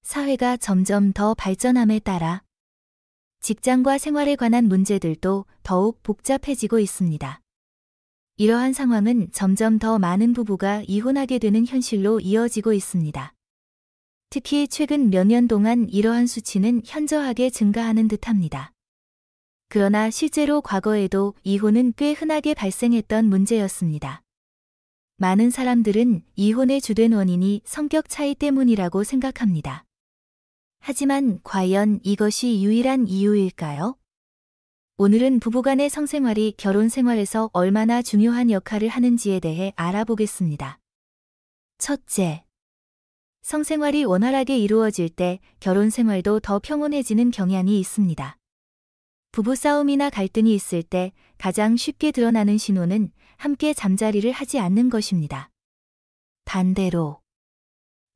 사회가 점점 더 발전함에 따라 직장과 생활에 관한 문제들도 더욱 복잡해지고 있습니다. 이러한 상황은 점점 더 많은 부부가 이혼하게 되는 현실로 이어지고 있습니다. 특히 최근 몇 년 동안 이러한 수치는 현저하게 증가하는 듯합니다. 그러나 실제로 과거에도 이혼은 꽤 흔하게 발생했던 문제였습니다. 많은 사람들은 이혼의 주된 원인이 성격 차이 때문이라고 생각합니다. 하지만 과연 이것이 유일한 이유일까요? 오늘은 부부간의 성생활이 결혼 생활에서 얼마나 중요한 역할을 하는지에 대해 알아보겠습니다. 첫째, 성생활이 원활하게 이루어질 때 결혼 생활도 더 평온해지는 경향이 있습니다. 부부싸움이나 갈등이 있을 때 가장 쉽게 드러나는 신호는 함께 잠자리를 하지 않는 것입니다. 반대로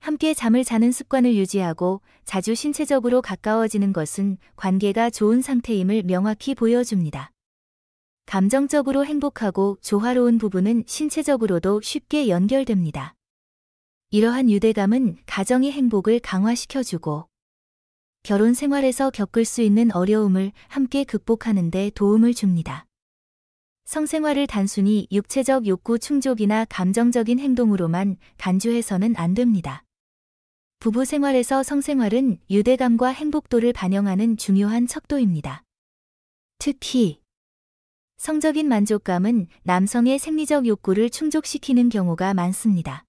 함께 잠을 자는 습관을 유지하고 자주 신체적으로 가까워지는 것은 관계가 좋은 상태임을 명확히 보여줍니다. 감정적으로 행복하고 조화로운 부부는 신체적으로도 쉽게 연결됩니다. 이러한 유대감은 가정의 행복을 강화시켜주고 결혼 생활에서 겪을 수 있는 어려움을 함께 극복하는 데 도움을 줍니다. 성생활을 단순히 육체적 욕구 충족이나 감정적인 행동으로만 간주해서는 안 됩니다. 부부 생활에서 성생활은 유대감과 행복도를 반영하는 중요한 척도입니다. 특히 성적인 만족감은 남성의 생리적 욕구를 충족시키는 경우가 많습니다.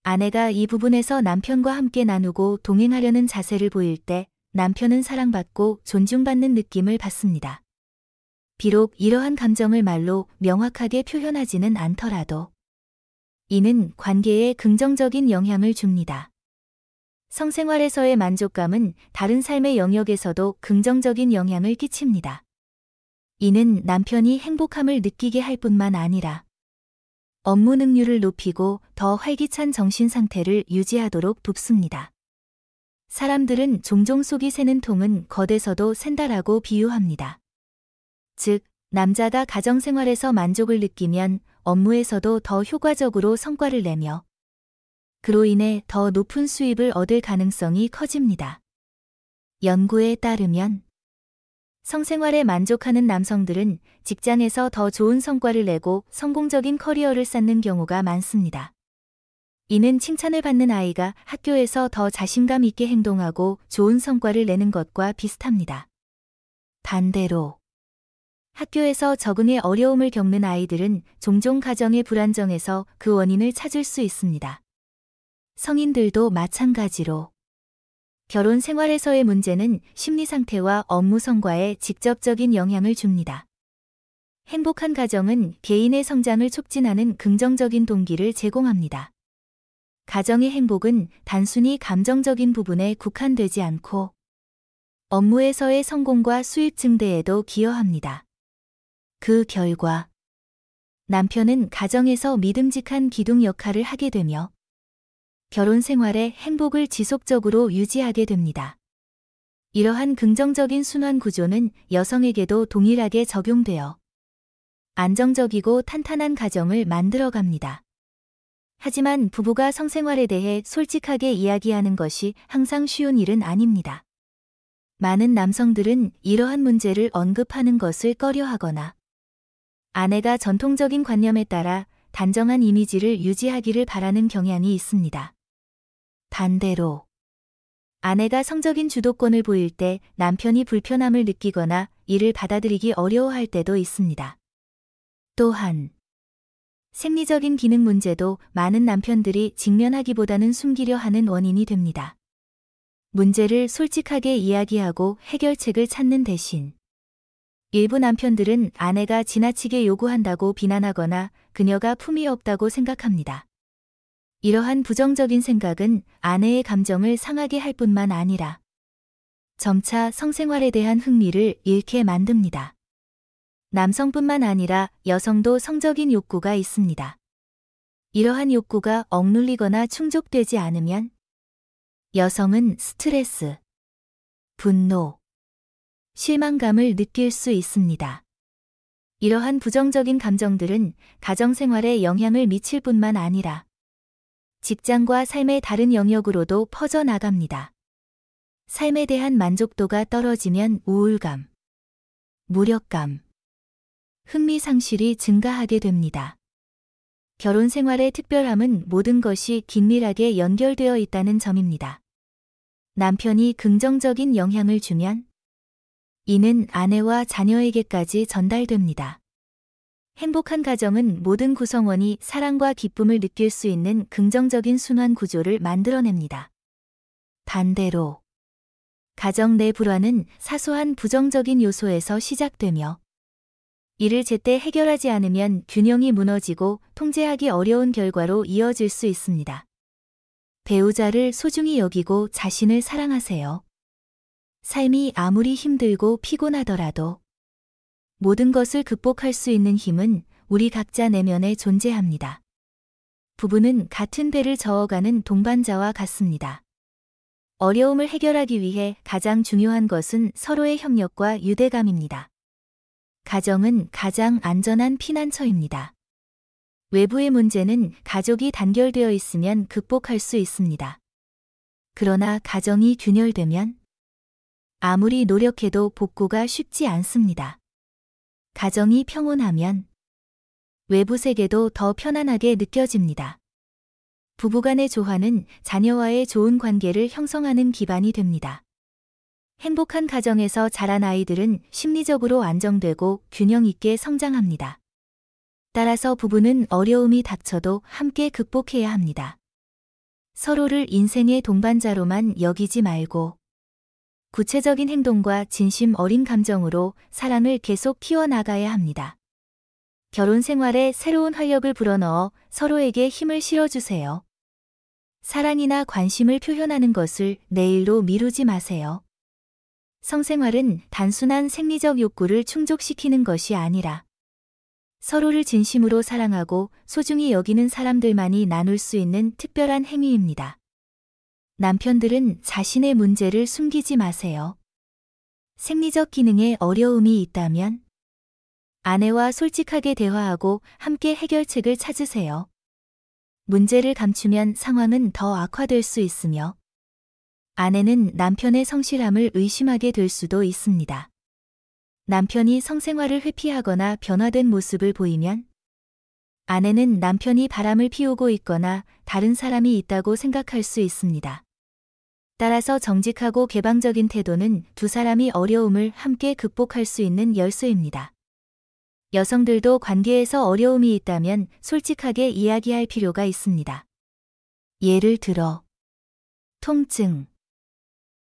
아내가 이 부분에서 남편과 함께 나누고 동행하려는 자세를 보일 때 남편은 사랑받고 존중받는 느낌을 받습니다. 비록 이러한 감정을 말로 명확하게 표현하지는 않더라도 이는 관계에 긍정적인 영향을 줍니다. 성생활에서의 만족감은 다른 삶의 영역에서도 긍정적인 영향을 끼칩니다. 이는 남편이 행복함을 느끼게 할 뿐만 아니라 업무 능률을 높이고 더 활기찬 정신 상태를 유지하도록 돕습니다. 사람들은 종종 속이 새는 통은 겉에서도 샌다라고 비유합니다. 즉, 남자가 가정생활에서 만족을 느끼면 업무에서도 더 효과적으로 성과를 내며 그로 인해 더 높은 수입을 얻을 가능성이 커집니다. 연구에 따르면 성생활에 만족하는 남성들은 직장에서 더 좋은 성과를 내고 성공적인 커리어를 쌓는 경우가 많습니다. 이는 칭찬을 받는 아이가 학교에서 더 자신감 있게 행동하고 좋은 성과를 내는 것과 비슷합니다. 반대로 학교에서 적응에 어려움을 겪는 아이들은 종종 가정의 불안정에서 그 원인을 찾을 수 있습니다. 성인들도 마찬가지로 결혼 생활에서의 문제는 심리 상태와 업무 성과에 직접적인 영향을 줍니다. 행복한 가정은 개인의 성장을 촉진하는 긍정적인 동기를 제공합니다. 가정의 행복은 단순히 감정적인 부분에 국한되지 않고 업무에서의 성공과 수입 증대에도 기여합니다. 그 결과 남편은 가정에서 믿음직한 기둥 역할을 하게 되며 결혼 생활의 행복을 지속적으로 유지하게 됩니다. 이러한 긍정적인 순환 구조는 여성에게도 동일하게 적용되어 안정적이고 탄탄한 가정을 만들어갑니다. 하지만 부부가 성생활에 대해 솔직하게 이야기하는 것이 항상 쉬운 일은 아닙니다. 많은 남성들은 이러한 문제를 언급하는 것을 꺼려하거나 아내가 전통적인 관념에 따라 단정한 이미지를 유지하기를 바라는 경향이 있습니다. 반대로 아내가 성적인 주도권을 보일 때 남편이 불편함을 느끼거나 이를 받아들이기 어려워할 때도 있습니다. 또한 생리적인 기능 문제도 많은 남편들이 직면하기보다는 숨기려 하는 원인이 됩니다. 문제를 솔직하게 이야기하고 해결책을 찾는 대신 일부 남편들은 아내가 지나치게 요구한다고 비난하거나 그녀가 품이 없다고 생각합니다. 이러한 부정적인 생각은 아내의 감정을 상하게 할 뿐만 아니라 점차 성생활에 대한 흥미를 잃게 만듭니다. 남성뿐만 아니라 여성도 성적인 욕구가 있습니다. 이러한 욕구가 억눌리거나 충족되지 않으면 여성은 스트레스, 분노, 실망감을 느낄 수 있습니다. 이러한 부정적인 감정들은 가정생활에 영향을 미칠 뿐만 아니라 직장과 삶의 다른 영역으로도 퍼져나갑니다. 삶에 대한 만족도가 떨어지면 우울감, 무력감, 흥미 상실이 증가하게 됩니다. 결혼 생활의 특별함은 모든 것이 긴밀하게 연결되어 있다는 점입니다. 남편이 긍정적인 영향을 주면 이는 아내와 자녀에게까지 전달됩니다. 행복한 가정은 모든 구성원이 사랑과 기쁨을 느낄 수 있는 긍정적인 순환 구조를 만들어냅니다. 반대로 가정 내 불화는 사소한 부정적인 요소에서 시작되며 이를 제때 해결하지 않으면 균형이 무너지고 통제하기 어려운 결과로 이어질 수 있습니다. 배우자를 소중히 여기고 자신을 사랑하세요. 삶이 아무리 힘들고 피곤하더라도 모든 것을 극복할 수 있는 힘은 우리 각자 내면에 존재합니다. 부부는 같은 배를 저어가는 동반자와 같습니다. 어려움을 해결하기 위해 가장 중요한 것은 서로의 협력과 유대감입니다. 가정은 가장 안전한 피난처입니다. 외부의 문제는 가족이 단결되어 있으면 극복할 수 있습니다. 그러나 가정이 균열되면 아무리 노력해도 복구가 쉽지 않습니다. 가정이 평온하면 외부 세계도 더 편안하게 느껴집니다. 부부간의 조화는 자녀와의 좋은 관계를 형성하는 기반이 됩니다. 행복한 가정에서 자란 아이들은 심리적으로 안정되고 균형 있게 성장합니다. 따라서 부부는 어려움이 닥쳐도 함께 극복해야 합니다. 서로를 인생의 동반자로만 여기지 말고 구체적인 행동과 진심 어린 감정으로 사랑을 계속 키워나가야 합니다. 결혼 생활에 새로운 활력을 불어넣어 서로에게 힘을 실어주세요. 사랑이나 관심을 표현하는 것을 내일로 미루지 마세요. 성생활은 단순한 생리적 욕구를 충족시키는 것이 아니라 서로를 진심으로 사랑하고 소중히 여기는 사람들만이 나눌 수 있는 특별한 행위입니다. 남편들은 자신의 문제를 숨기지 마세요. 생리적 기능에 어려움이 있다면 아내와 솔직하게 대화하고 함께 해결책을 찾으세요. 문제를 감추면 상황은 더 악화될 수 있으며 아내는 남편의 성실함을 의심하게 될 수도 있습니다. 남편이 성생활을 회피하거나 변화된 모습을 보이면 아내는 남편이 바람을 피우고 있거나 다른 사람이 있다고 생각할 수 있습니다. 따라서 정직하고 개방적인 태도는 두 사람이 어려움을 함께 극복할 수 있는 열쇠입니다. 여성들도 관계에서 어려움이 있다면 솔직하게 이야기할 필요가 있습니다. 예를 들어 통증,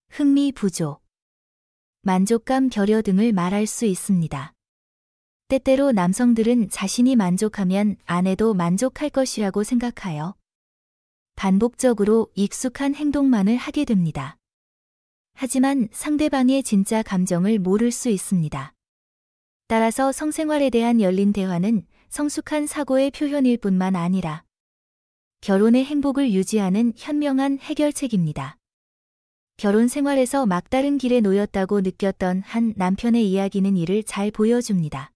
흥미 부족, 만족감 결여 등을 말할 수 있습니다. 때때로 남성들은 자신이 만족하면 아내도 만족할 것이라고 생각하여 반복적으로 익숙한 행동만을 하게 됩니다. 하지만 상대방의 진짜 감정을 모를 수 있습니다. 따라서 성생활에 대한 열린 대화는 성숙한 사고의 표현일 뿐만 아니라 결혼의 행복을 유지하는 현명한 해결책입니다. 결혼 생활에서 막다른 길에 놓였다고 느꼈던 한 남편의 이야기는 이를 잘 보여줍니다.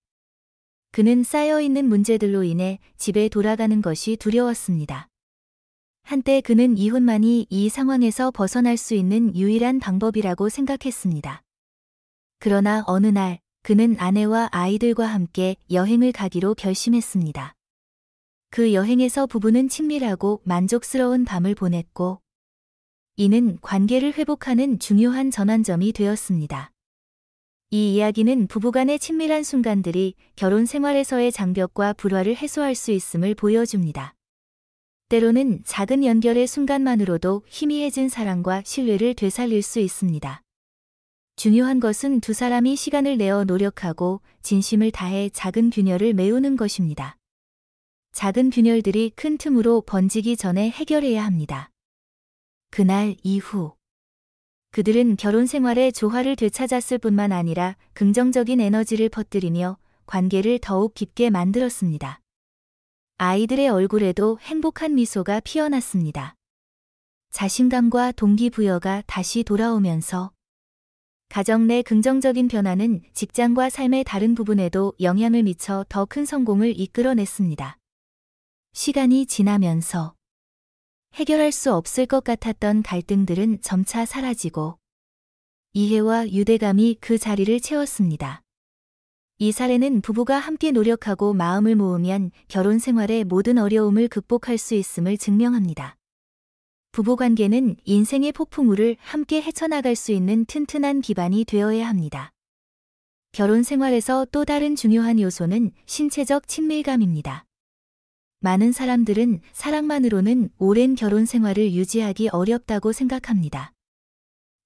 그는 쌓여있는 문제들로 인해 집에 돌아가는 것이 두려웠습니다. 한때 그는 이혼만이 이 상황에서 벗어날 수 있는 유일한 방법이라고 생각했습니다. 그러나 어느 날 그는 아내와 아이들과 함께 여행을 가기로 결심했습니다. 그 여행에서 부부는 친밀하고 만족스러운 밤을 보냈고 이는 관계를 회복하는 중요한 전환점이 되었습니다. 이 이야기는 부부간의 친밀한 순간들이 결혼 생활에서의 장벽과 불화를 해소할 수 있음을 보여줍니다. 때로는 작은 연결의 순간만으로도 희미해진 사랑과 신뢰를 되살릴 수 있습니다. 중요한 것은 두 사람이 시간을 내어 노력하고 진심을 다해 작은 균열을 메우는 것입니다. 작은 균열들이 큰 틈으로 번지기 전에 해결해야 합니다. 그날 이후 그들은 결혼 생활의 조화를 되찾았을 뿐만 아니라 긍정적인 에너지를 퍼뜨리며 관계를 더욱 깊게 만들었습니다. 아이들의 얼굴에도 행복한 미소가 피어났습니다. 자신감과 동기부여가 다시 돌아오면서 가정 내 긍정적인 변화는 직장과 삶의 다른 부분에도 영향을 미쳐 더 큰 성공을 이끌어냈습니다. 시간이 지나면서 해결할 수 없을 것 같았던 갈등들은 점차 사라지고 이해와 유대감이 그 자리를 채웠습니다. 이 사례는 부부가 함께 노력하고 마음을 모으면 결혼 생활의 모든 어려움을 극복할 수 있음을 증명합니다. 부부관계는 인생의 폭풍우를 함께 헤쳐나갈 수 있는 튼튼한 기반이 되어야 합니다. 결혼 생활에서 또 다른 중요한 요소는 신체적 친밀감입니다. 많은 사람들은 사랑만으로는 오랜 결혼 생활을 유지하기 어렵다고 생각합니다.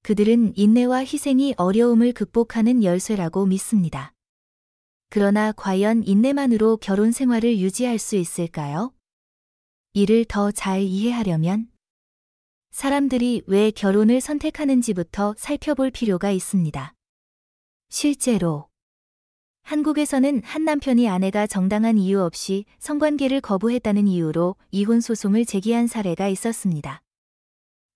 그들은 인내와 희생이 어려움을 극복하는 열쇠라고 믿습니다. 그러나 과연 인내만으로 결혼 생활을 유지할 수 있을까요? 이를 더 잘 이해하려면 사람들이 왜 결혼을 선택하는지부터 살펴볼 필요가 있습니다. 실제로 한국에서는 한 남편이 아내가 정당한 이유 없이 성관계를 거부했다는 이유로 이혼 소송을 제기한 사례가 있었습니다.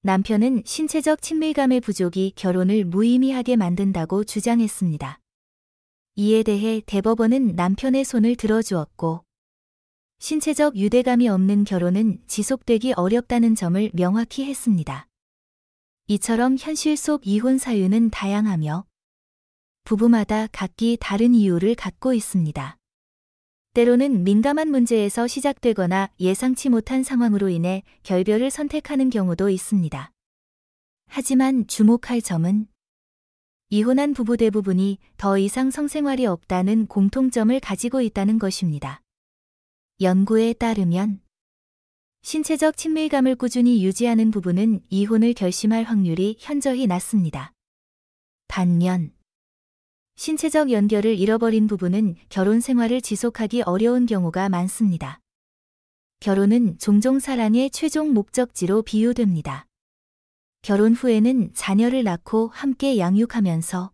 남편은 신체적 친밀감의 부족이 결혼을 무의미하게 만든다고 주장했습니다. 이에 대해 대법원은 남편의 손을 들어주었고, 신체적 유대감이 없는 결혼은 지속되기 어렵다는 점을 명확히 했습니다. 이처럼 현실 속 이혼 사유는 다양하며 부부마다 각기 다른 이유를 갖고 있습니다. 때로는 민감한 문제에서 시작되거나 예상치 못한 상황으로 인해 결별을 선택하는 경우도 있습니다. 하지만 주목할 점은 이혼한 부부 대부분이 더 이상 성생활이 없다는 공통점을 가지고 있다는 것입니다. 연구에 따르면 신체적 친밀감을 꾸준히 유지하는 부부는 이혼을 결심할 확률이 현저히 낮습니다. 반면 신체적 연결을 잃어버린 부부는 결혼 생활을 지속하기 어려운 경우가 많습니다. 결혼은 종종 사랑의 최종 목적지로 비유됩니다. 결혼 후에는 자녀를 낳고 함께 양육하면서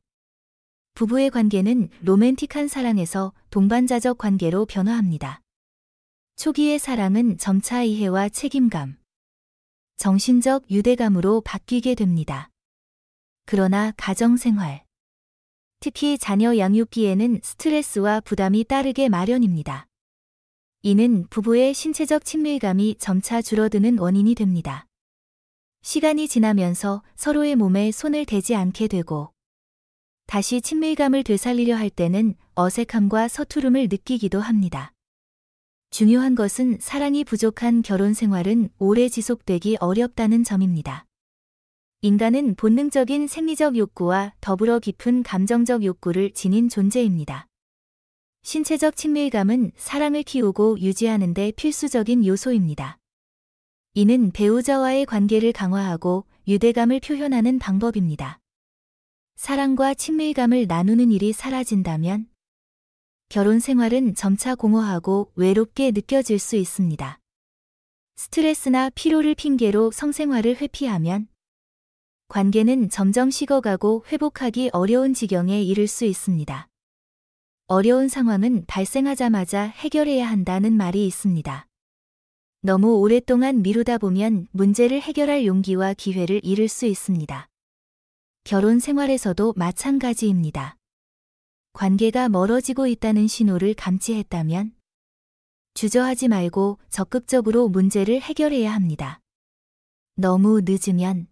부부의 관계는 로맨틱한 사랑에서 동반자적 관계로 변화합니다. 초기의 사랑은 점차 이해와 책임감, 정신적 유대감으로 바뀌게 됩니다. 그러나 가정생활, 특히 자녀 양육기에는 스트레스와 부담이 따르게 마련입니다. 이는 부부의 신체적 친밀감이 점차 줄어드는 원인이 됩니다. 시간이 지나면서 서로의 몸에 손을 대지 않게 되고, 다시 친밀감을 되살리려 할 때는 어색함과 서투름을 느끼기도 합니다. 중요한 것은 사랑이 부족한 결혼 생활은 오래 지속되기 어렵다는 점입니다. 인간은 본능적인 생리적 욕구와 더불어 깊은 감정적 욕구를 지닌 존재입니다. 신체적 친밀감은 사랑을 키우고 유지하는 데 필수적인 요소입니다. 이는 배우자와의 관계를 강화하고 유대감을 표현하는 방법입니다. 사랑과 친밀감을 나누는 일이 사라진다면 결혼 생활은 점차 공허하고 외롭게 느껴질 수 있습니다. 스트레스나 피로를 핑계로 성생활을 회피하면 관계는 점점 식어가고 회복하기 어려운 지경에 이를 수 있습니다. 어려운 상황은 발생하자마자 해결해야 한다는 말이 있습니다. 너무 오랫동안 미루다 보면 문제를 해결할 용기와 기회를 잃을 수 있습니다. 결혼 생활에서도 마찬가지입니다. 관계가 멀어지고 있다는 신호를 감지했다면 주저하지 말고 적극적으로 문제를 해결해야 합니다. 너무 늦으면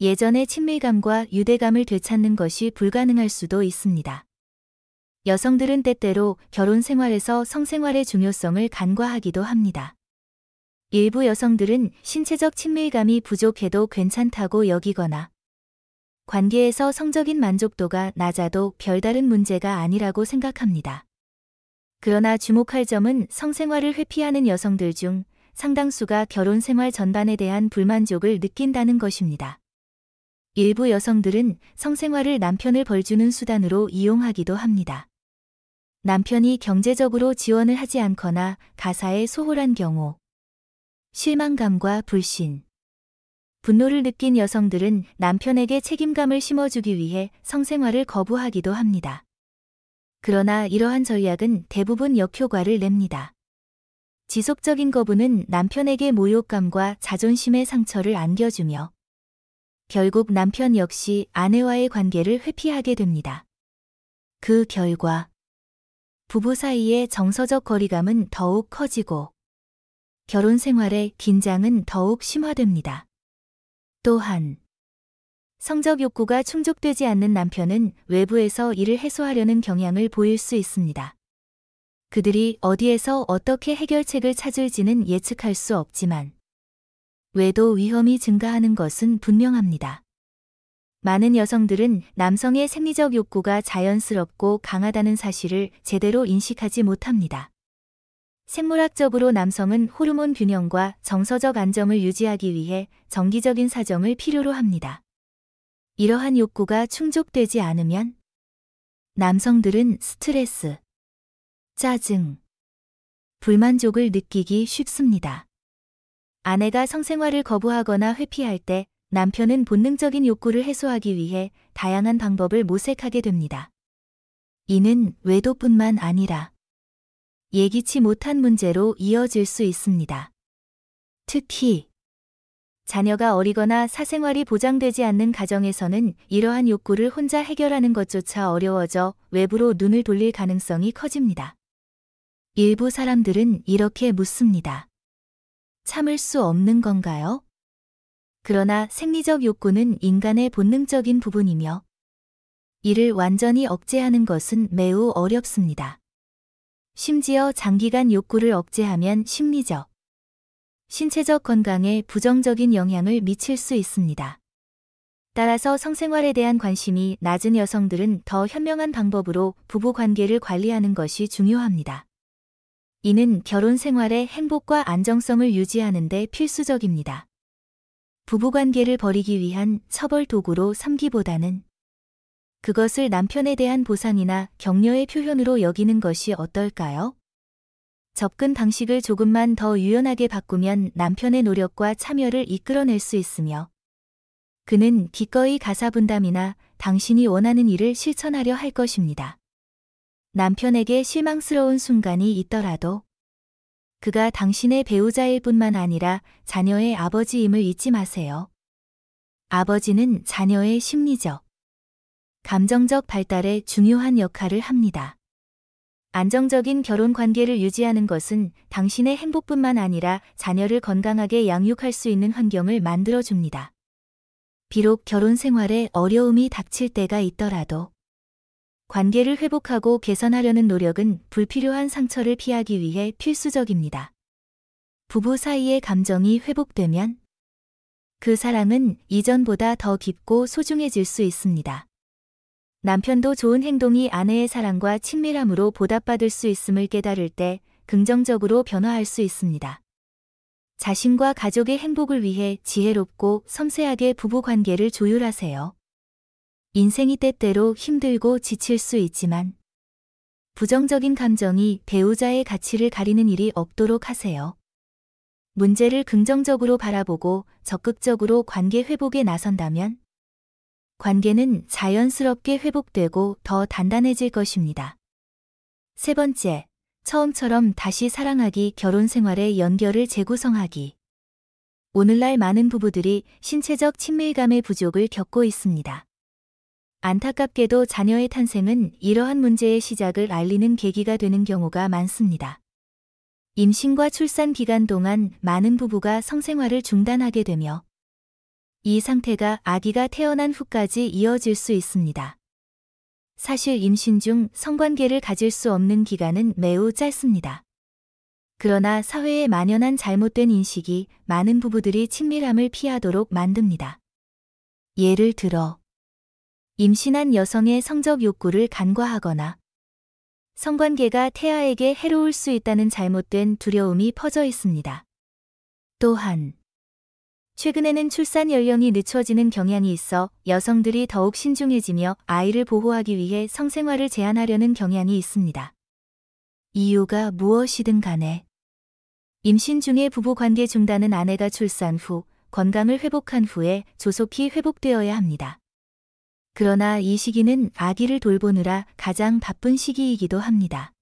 예전의 친밀감과 유대감을 되찾는 것이 불가능할 수도 있습니다. 여성들은 때때로 결혼 생활에서 성생활의 중요성을 간과하기도 합니다. 일부 여성들은 신체적 친밀감이 부족해도 괜찮다고 여기거나 관계에서 성적인 만족도가 낮아도 별다른 문제가 아니라고 생각합니다. 그러나 주목할 점은 성생활을 회피하는 여성들 중 상당수가 결혼 생활 전반에 대한 불만족을 느낀다는 것입니다. 일부 여성들은 성생활을 남편을 벌주는 수단으로 이용하기도 합니다. 남편이 경제적으로 지원을 하지 않거나 가사에 소홀한 경우, 실망감과 불신, 분노를 느낀 여성들은 남편에게 책임감을 심어주기 위해 성생활을 거부하기도 합니다. 그러나 이러한 전략은 대부분 역효과를 냅니다. 지속적인 거부는 남편에게 모욕감과 자존심의 상처를 안겨주며 결국 남편 역시 아내와의 관계를 회피하게 됩니다. 그 결과 부부 사이의 정서적 거리감은 더욱 커지고 결혼 생활의 긴장은 더욱 심화됩니다. 또한 성적 욕구가 충족되지 않는 남편은 외부에서 이를 해소하려는 경향을 보일 수 있습니다. 그들이 어디에서 어떻게 해결책을 찾을지는 예측할 수 없지만 외도 위험이 증가하는 것은 분명합니다. 많은 여성들은 남성의 생리적 욕구가 자연스럽고 강하다는 사실을 제대로 인식하지 못합니다. 생물학적으로 남성은 호르몬 균형과 정서적 안정을 유지하기 위해 정기적인 사정을 필요로 합니다. 이러한 욕구가 충족되지 않으면 남성들은 스트레스, 짜증, 불만족을 느끼기 쉽습니다. 아내가 성생활을 거부하거나 회피할 때 남편은 본능적인 욕구를 해소하기 위해 다양한 방법을 모색하게 됩니다. 이는 외도뿐만 아니라 예기치 못한 문제로 이어질 수 있습니다. 특히 자녀가 어리거나 사생활이 보장되지 않는 가정에서는 이러한 욕구를 혼자 해결하는 것조차 어려워져 외부로 눈을 돌릴 가능성이 커집니다. 일부 사람들은 이렇게 묻습니다. 참을 수 없는 건가요? 그러나 생리적 욕구는 인간의 본능적인 부분이며 이를 완전히 억제하는 것은 매우 어렵습니다. 심지어 장기간 욕구를 억제하면 심리적, 신체적 건강에 부정적인 영향을 미칠 수 있습니다. 따라서 성생활에 대한 관심이 낮은 여성들은 더 현명한 방법으로 부부 관계를 관리하는 것이 중요합니다. 이는 결혼 생활의 행복과 안정성을 유지하는 데 필수적입니다. 부부관계를 벌이기 위한 처벌 도구로 삼기보다는 그것을 남편에 대한 보상이나 격려의 표현으로 여기는 것이 어떨까요? 접근 방식을 조금만 더 유연하게 바꾸면 남편의 노력과 참여를 이끌어낼 수 있으며 그는 기꺼이 가사분담이나 당신이 원하는 일을 실천하려 할 것입니다. 남편에게 실망스러운 순간이 있더라도 그가 당신의 배우자일 뿐만 아니라 자녀의 아버지임을 잊지 마세요. 아버지는 자녀의 심리적, 감정적 발달에 중요한 역할을 합니다. 안정적인 결혼 관계를 유지하는 것은 당신의 행복뿐만 아니라 자녀를 건강하게 양육할 수 있는 환경을 만들어줍니다. 비록 결혼 생활에 어려움이 닥칠 때가 있더라도 관계를 회복하고 개선하려는 노력은 불필요한 상처를 피하기 위해 필수적입니다. 부부 사이의 감정이 회복되면 그 사랑은 이전보다 더 깊고 소중해질 수 있습니다. 남편도 좋은 행동이 아내의 사랑과 친밀함으로 보답받을 수 있음을 깨달을 때 긍정적으로 변화할 수 있습니다. 자신과 가족의 행복을 위해 지혜롭고 섬세하게 부부 관계를 조율하세요. 인생이 때때로 힘들고 지칠 수 있지만 부정적인 감정이 배우자의 가치를 가리는 일이 없도록 하세요. 문제를 긍정적으로 바라보고 적극적으로 관계 회복에 나선다면 관계는 자연스럽게 회복되고 더 단단해질 것입니다. 세 번째, 처음처럼 다시 사랑하기. 결혼 생활의 연결을 재구성하기. 오늘날 많은 부부들이 신체적 친밀감의 부족을 겪고 있습니다. 안타깝게도 자녀의 탄생은 이러한 문제의 시작을 알리는 계기가 되는 경우가 많습니다. 임신과 출산 기간 동안 많은 부부가 성생활을 중단하게 되며 이 상태가 아기가 태어난 후까지 이어질 수 있습니다. 사실 임신 중 성관계를 가질 수 없는 기간은 매우 짧습니다. 그러나 사회에 만연한 잘못된 인식이 많은 부부들이 친밀함을 피하도록 만듭니다. 예를 들어 임신한 여성의 성적 욕구를 간과하거나 성관계가 태아에게 해로울 수 있다는 잘못된 두려움이 퍼져 있습니다. 또한 최근에는 출산 연령이 늦춰지는 경향이 있어 여성들이 더욱 신중해지며 아이를 보호하기 위해 성생활을 제한하려는 경향이 있습니다. 이유가 무엇이든 간에 임신 중의 부부관계 중단은 아내가 출산 후 건강을 회복한 후에 조속히 회복되어야 합니다. 그러나 이 시기는 아기를 돌보느라 가장 바쁜 시기이기도 합니다.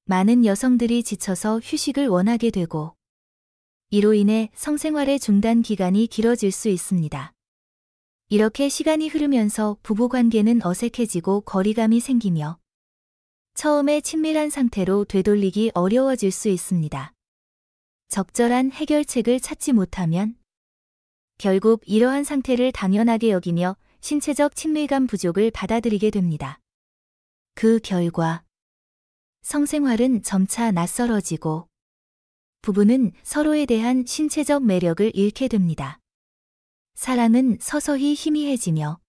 많은 여성들이 지쳐서 휴식을 원하게 되고 이로 인해 성생활의 중단 기간이 길어질 수 있습니다. 이렇게 시간이 흐르면서 부부관계는 어색해지고 거리감이 생기며 처음에 친밀한 상태로 되돌리기 어려워질 수 있습니다. 적절한 해결책을 찾지 못하면 결국 이러한 상태를 당연하게 여기며 신체적 친밀감 부족을 받아들이게 됩니다. 그 결과 성생활은 점차 낯설어지고 부부는 서로에 대한 신체적 매력을 잃게 됩니다. 사랑은 서서히 희미해지며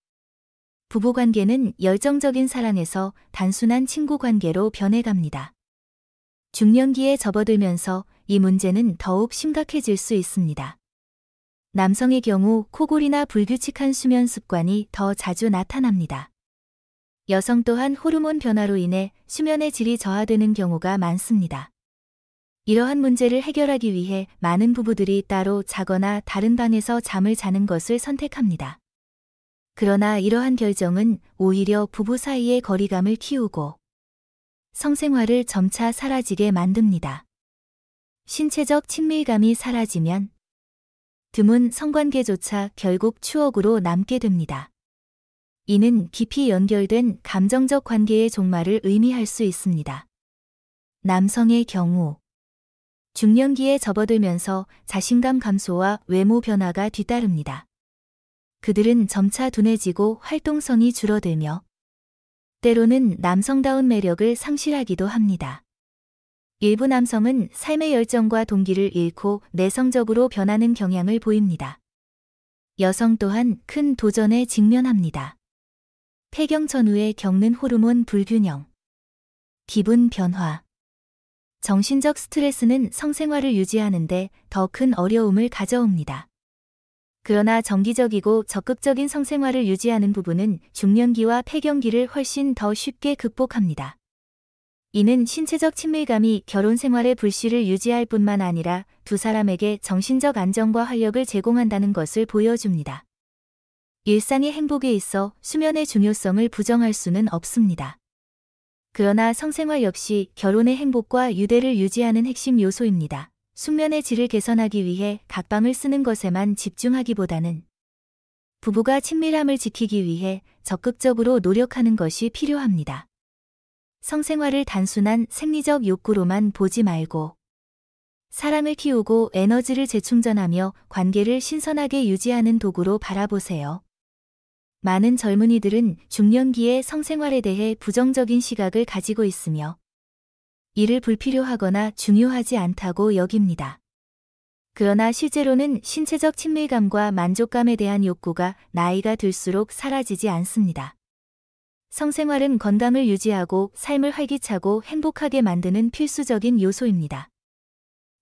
부부관계는 열정적인 사랑에서 단순한 친구 관계로 변해갑니다. 중년기에 접어들면서 이 문제는 더욱 심각해질 수 있습니다. 남성의 경우 코골이나 불규칙한 수면 습관이 더 자주 나타납니다. 여성 또한 호르몬 변화로 인해 수면의 질이 저하되는 경우가 많습니다. 이러한 문제를 해결하기 위해 많은 부부들이 따로 자거나 다른 방에서 잠을 자는 것을 선택합니다. 그러나 이러한 결정은 오히려 부부 사이의 거리감을 키우고 성생활을 점차 사라지게 만듭니다. 신체적 친밀감이 사라지면 드문 성관계조차 결국 추억으로 남게 됩니다. 이는 깊이 연결된 감정적 관계의 종말을 의미할 수 있습니다. 남성의 경우 중년기에 접어들면서 자신감 감소와 외모 변화가 뒤따릅니다. 그들은 점차 둔해지고 활동성이 줄어들며 때로는 남성다운 매력을 상실하기도 합니다. 일부 남성은 삶의 열정과 동기를 잃고 내성적으로 변하는 경향을 보입니다. 여성 또한 큰 도전에 직면합니다. 폐경 전후에 겪는 호르몬 불균형, 기분 변화, 정신적 스트레스는 성생활을 유지하는데 더 큰 어려움을 가져옵니다. 그러나 정기적이고 적극적인 성생활을 유지하는 부부는 중년기와 폐경기를 훨씬 더 쉽게 극복합니다. 이는 신체적 친밀감이 결혼 생활의 불씨를 유지할 뿐만 아니라 두 사람에게 정신적 안정과 활력을 제공한다는 것을 보여줍니다. 일상의 행복에 있어 수면의 중요성을 부정할 수는 없습니다. 그러나 성생활 역시 결혼의 행복과 유대를 유지하는 핵심 요소입니다. 숙면의 질을 개선하기 위해 각방을 쓰는 것에만 집중하기보다는 부부가 친밀함을 지키기 위해 적극적으로 노력하는 것이 필요합니다. 성생활을 단순한 생리적 욕구로만 보지 말고 사랑을 키우고 에너지를 재충전하며 관계를 신선하게 유지하는 도구로 바라보세요. 많은 젊은이들은 중년기에 성생활에 대해 부정적인 시각을 가지고 있으며 이를 불필요하거나 중요하지 않다고 여깁니다. 그러나 실제로는 신체적 친밀감과 만족감에 대한 욕구가 나이가 들수록 사라지지 않습니다. 성생활은 건강을 유지하고 삶을 활기차고 행복하게 만드는 필수적인 요소입니다.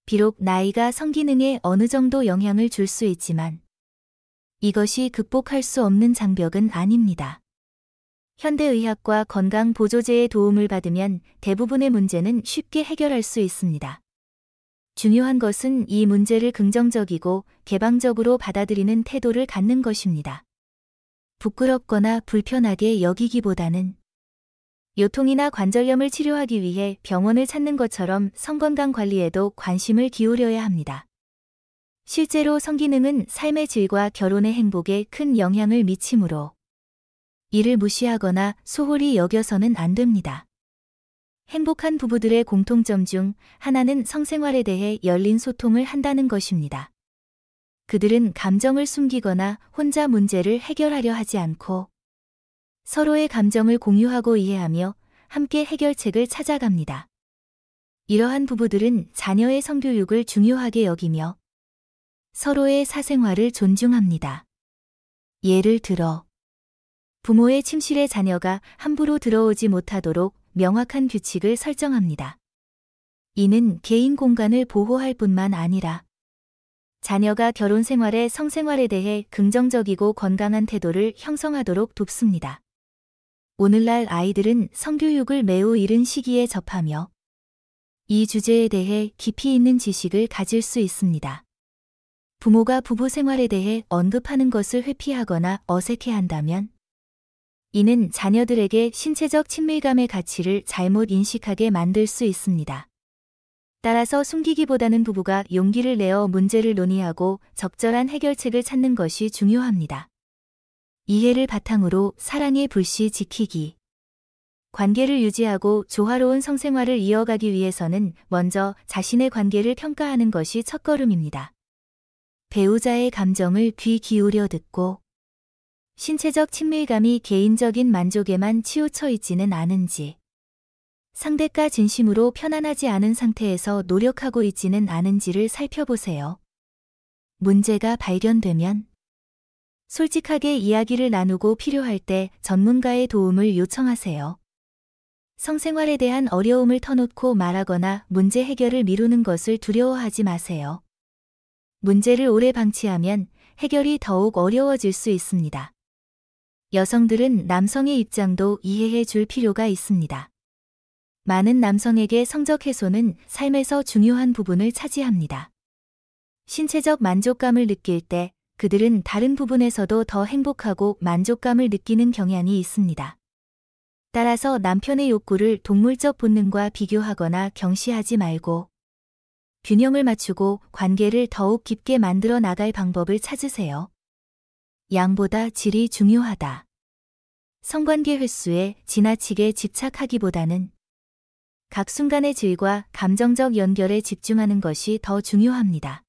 비록 나이가 성기능에 어느 정도 영향을 줄 수 있지만 이것이 극복할 수 없는 장벽은 아닙니다. 현대의학과 건강보조제의 도움을 받으면 대부분의 문제는 쉽게 해결할 수 있습니다. 중요한 것은 이 문제를 긍정적이고 개방적으로 받아들이는 태도를 갖는 것입니다. 부끄럽거나 불편하게 여기기보다는 요통이나 관절염을 치료하기 위해 병원을 찾는 것처럼 성건강 관리에도 관심을 기울여야 합니다. 실제로 성기능은 삶의 질과 결혼의 행복에 큰 영향을 미치므로 이를 무시하거나 소홀히 여겨서는 안 됩니다. 행복한 부부들의 공통점 중 하나는 성생활에 대해 열린 소통을 한다는 것입니다. 그들은 감정을 숨기거나 혼자 문제를 해결하려 하지 않고 서로의 감정을 공유하고 이해하며 함께 해결책을 찾아갑니다. 이러한 부부들은 자녀의 성교육을 중요하게 여기며 서로의 사생활을 존중합니다. 예를 들어 부모의 침실에 자녀가 함부로 들어오지 못하도록 명확한 규칙을 설정합니다. 이는 개인 공간을 보호할 뿐만 아니라 자녀가 결혼 생활의 성생활에 대해 긍정적이고 건강한 태도를 형성하도록 돕습니다. 오늘날 아이들은 성교육을 매우 이른 시기에 접하며 이 주제에 대해 깊이 있는 지식을 가질 수 있습니다. 부모가 부부 생활에 대해 언급하는 것을 회피하거나 어색해한다면 이는 자녀들에게 신체적 친밀감의 가치를 잘못 인식하게 만들 수 있습니다. 따라서 숨기기보다는 부부가 용기를 내어 문제를 논의하고 적절한 해결책을 찾는 것이 중요합니다. 이해를 바탕으로 사랑의 불씨 지키기. 관계를 유지하고 조화로운 성생활을 이어가기 위해서는 먼저 자신의 관계를 평가하는 것이 첫걸음입니다. 배우자의 감정을 귀 기울여 듣고 신체적 친밀감이 개인적인 만족에만 치우쳐 있지는 않은지, 상대가 진심으로 편안하지 않은 상태에서 노력하고 있지는 않은지를 살펴보세요. 문제가 발견되면 솔직하게 이야기를 나누고 필요할 때 전문가의 도움을 요청하세요. 성생활에 대한 어려움을 터놓고 말하거나 문제 해결을 미루는 것을 두려워하지 마세요. 문제를 오래 방치하면 해결이 더욱 어려워질 수 있습니다. 여성들은 남성의 입장도 이해해 줄 필요가 있습니다. 많은 남성에게 성적 해소는 삶에서 중요한 부분을 차지합니다. 신체적 만족감을 느낄 때 그들은 다른 부분에서도 더 행복하고 만족감을 느끼는 경향이 있습니다. 따라서 남편의 욕구를 동물적 본능과 비교하거나 경시하지 말고 균형을 맞추고 관계를 더욱 깊게 만들어 나갈 방법을 찾으세요. 양보다 질이 중요하다. 성관계 횟수에 지나치게 집착하기보다는 각 순간의 질과 감정적 연결에 집중하는 것이 더 중요합니다.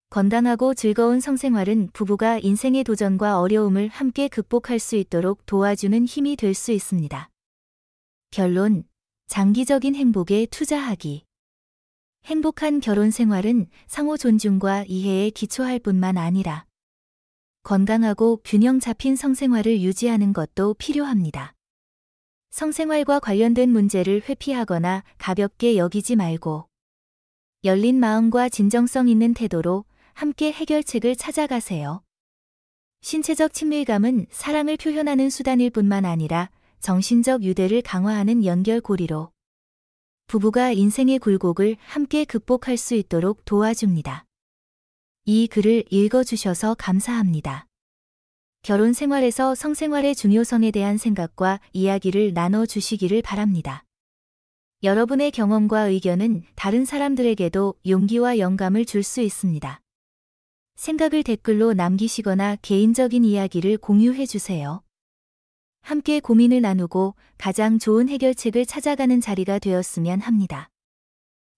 건강하고 즐거운 성생활은 부부가 인생의 도전과 어려움을 함께 극복할 수 있도록 도와주는 힘이 될 수 있습니다. 결론, 장기적인 행복에 투자하기. 행복한 결혼 생활은 상호 존중과 이해에 기초할 뿐만 아니라 건강하고 균형 잡힌 성생활을 유지하는 것도 필요합니다. 성생활과 관련된 문제를 회피하거나 가볍게 여기지 말고 열린 마음과 진정성 있는 태도로 함께 해결책을 찾아가세요. 신체적 친밀감은 사랑을 표현하는 수단일 뿐만 아니라 정신적 유대를 강화하는 연결고리로 부부가 인생의 굴곡을 함께 극복할 수 있도록 도와줍니다. 이 글을 읽어주셔서 감사합니다. 결혼 생활에서 성생활의 중요성에 대한 생각과 이야기를 나눠주시기를 바랍니다. 여러분의 경험과 의견은 다른 사람들에게도 용기와 영감을 줄 수 있습니다. 생각을 댓글로 남기시거나 개인적인 이야기를 공유해 주세요. 함께 고민을 나누고 가장 좋은 해결책을 찾아가는 자리가 되었으면 합니다.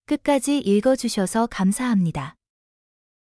끝까지 읽어주셔서 감사합니다.